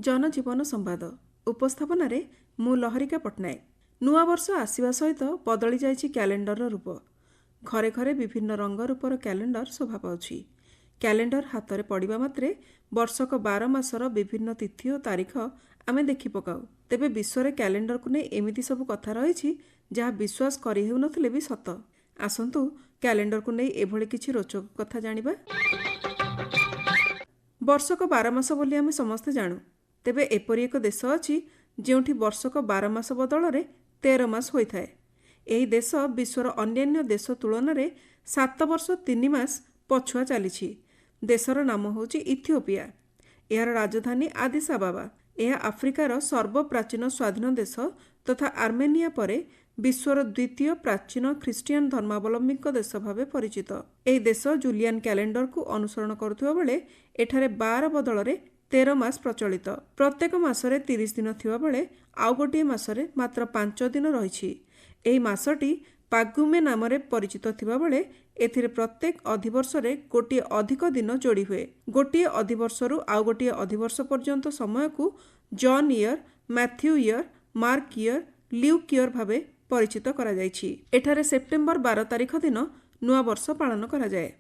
जनजीवन संवाद उपस्थापन मु लहरिका पट्टनायक। नुआ वर्ष आसवा सहित बदली जाइछि क्यालेंडर रूप। घरे घरे विभिन्न रंग रूपर क्यालेंडर शोभा पाउछि। क्यालेंडर हाथ में पड़ा मात्रे वर्षक 12 मासर विभिन्न तिथि और तारीख आमे देखि पकाऊ। तेबे विश्व में क्यालेंडर को नहीं एमिति सब कथा रही जहाँ विश्वास करि हेउ नथिले भी सत। आसंतु क्यालेंडर को नहीं एभली किछि रोचक कथा जानिबा। वर्षक 12 मास बोली आमे समस्ते जानू। तेबे एपरी एक देश अछि जेउठी वर्षक 12 मास बदल में 13 मास होइथाए। एही देश विश्वर अन्यान्य देश तुलन में 7 वर्ष 3 मास पछुआ चली। देशर नाम होची इथियोपिया। यार राजधानी आदिस आबाबा। यह आफ्रिकार सर्वप्राचीन स्वाधीन देश तथा आर्मेनिया परे विश्वर द्वितीय प्राचीन ख्रीष्टियान धर्मावलंबी देश भाव परिचित। यह देश जूलियन कैलेंडर को अनुसरण करुवा बेले एठारे 12 बदल में 13 मास प्रचलित। प्रत्येक मासरे 30 दिन थिबा बेले आउ गोटे मासरे मात्र 5 दिन रही। एही मासटी पागुमे नाम परिचित थिबा बेले एथिरे प्रत्येक अधिवर्ष गोटे अधिक दिन जोड़ी हुए। गोटे अधिवर्षरु आउ गोटे अधिवर्ष पर्यंत समय को John year, Matthew year, mark year, Luke year भावे परिचित करा जायछि। एठारे सेप्टेम्बर 12 तारिख दिन नुआ वर्ष पालन करा जाए।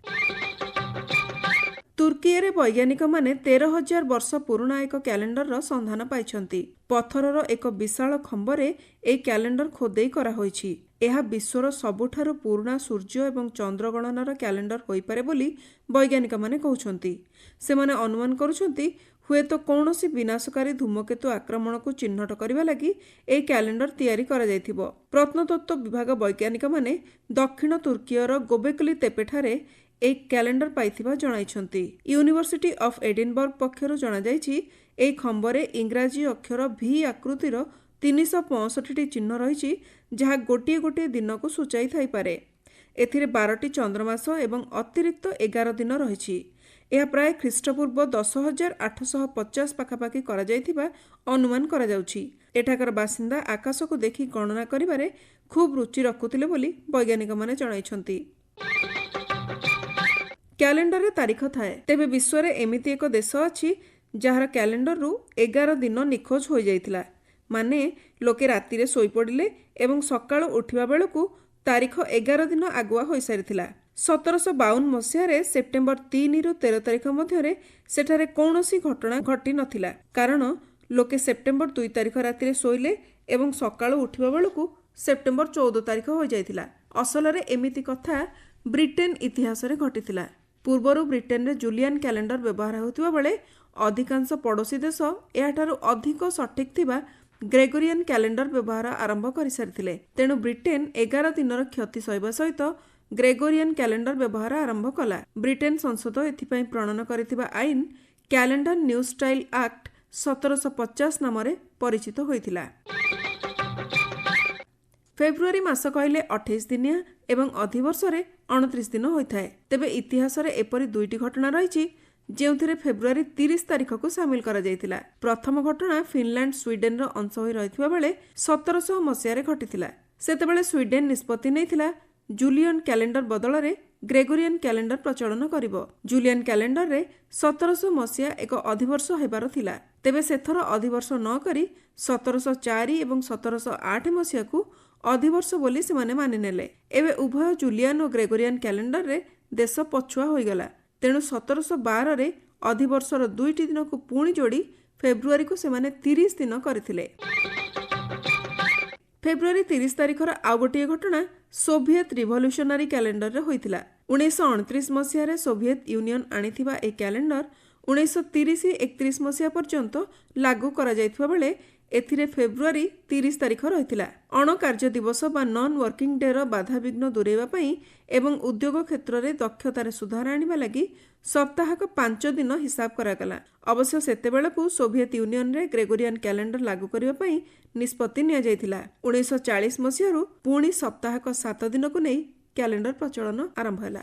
तुर्की रे वैज्ञानिक माने 13,000 वर्ष पुराना एक क्यालेंडर संधान पाइछंती। पत्थरर एक विशाल खंबरे ए क्यालेंडर खोदेई करा होईछि। यह विश्वर सबुठारु पुराना सूर्य एवं चंद्र गणनार क्यालेंडर होई पारे बोली वैज्ञानिक माने कहउछंती। से माने अनुमान करुछंती हुए तो कौनसी विनाशकारी धूमकेतु आक्रमण को चिन्हट करने लगी ए क्यालेंडर तैयारी करा जायथिबो। प्रत्नतत्व विभाग वैज्ञानिक माने दक्षिण तुर्कीर गोबेकली तेपेठारे एक क्यालेंडर पाइथिबा जणाइछंती। यूनिवर्सिटी ऑफ एडिनबर्ग पक्षरु जणा जायछि ए खंबरे इंग्राजी अक्षर V आकृतिर 365 चिन्ह रही जहाँ गोटे गोटे दिन को सूचाई थाई पारे। एथिरे 12टी चंद्रमास एवं अतिरिक्त 11 दिन रही। यह प्राय ख्रीष्टपूर्व 10,850 पाखापाखि करा जायथिबा अनुमान करा जाउछि। एठाकर बासिंदा आकाश को देखि गणना करिबारे खूब रुचि रखुतिले बोली वैज्ञानिक माने जणाइछंती। क्यालेंडर रे तारीख थाए। तेबे विश्व रे एमिति एक देश अछि जहार क्यालेंडर रु 11 दिन निखोज हो जाइतिला। माने लोके राति रे सोई पड़िले एवं सकाळ उठिबा बेलकु तारीख 11 दिन आगुआ हो सारिथिला। 1752 मसीह सेप्टेम्बर 3 रु 13 तारीख मध्य सेठारे कौनसी घटना घटी नथिला। कारण लोके सेप्टेम्बर 2 तारीख राति रे सोइले एवं सकाळ उठिबा बेलकु सेप्टेम्बर 14 तारीख हो जाइतिला। असल रे एमिति कथा ब्रिटेन इतिहास रे घटिथिला। पूर्वरु ब्रिटेन रे जूलियन कैलेंडर व्यवहार होतिबा बेले अधिकांश पड़ोसी देश एठारु अधिक सठिक थिबा ग्रेगोरियन कैलेंडर व्यवहार आरंभ कर सारिथिले। तेणु ब्रिटेन 11 दिनर क्षति सहिबा सहित ग्रेगोरियन कैलेंडर व्यवहार आरंभ कला। ब्रिटेन संसद एथिपाई प्रणयन करथिबा आईन कैलेंडर न्यू स्टाइल एक्ट 1750 नाम परिचित होइथिला। फेब्रुआरी मास कहले 28 दिनिया एवं अधिवर्ष 29 दिन होइथाए। तेबे इतिहास रे एपरी दुईटी घटना रही जेउथिरे फेब्रुआरी 30 तारीख को सामिल करा जायतिला। प्रथम घटना फिनलैंड स्वीडेन रो अंश होई रहितबा बेले 1700 मसिया रे घटितिला। सेतेबेले स्वीडेन निष्पत्ति नैथिला जूलियन कैलेंडर बदल रे ग्रेगोरियन कैलेंडर प्रचलन करिवो। जूलियन कैलेंडर रे 1700 मसिया एक अधिवर्ष हेबार थिला। तेबे सेथर अधिवर्ष न करी 1704 एवं 1708 मसिया को अधिवर्ष बोली से माने नेले। एबे उभय जूलियन और ग्रेगोरियन कैलेंडर रे देश पछुआ होई गला। तेणु 1712 रे अधिवर्षर 2टी दिन को पुणी जोड़ी फेब्रुआरी को सेमाने 30 दिन करथिले। फेब्रुआरी 30 तारीखर आउ गोटे घटना सोभियत रिवोल्यूशनरी कैलेंडर रे होइतिला। 1929 मसिया रे सोभियत यूनियन आनिथिबा ए कैलेंडर 1930-31 मसिया पर्यंत लागू करा जायथिबा बेले एथिरे फेब्रुआरी 30 तारीख रहितिला। अण कार्य दिवस बा नॉन वर्किंग डे रो बाधा विघ्न दूरेबा पई एवं उद्योग क्षेत्र रे दक्षतार सुधार आनिबा लागि सप्ताहक 5 दिन हिसाब करागला। अवश्य सेतेबेलकु सोभियत यूनियन रे ग्रेगोरियन कैलेंडर लागू करिबा पई निष्पत्ति निया जायतिला। 1940 मसियारु पुणी सप्ताहक 7 दिन को नै कैलेंडर प्रचलन आरंभ होला।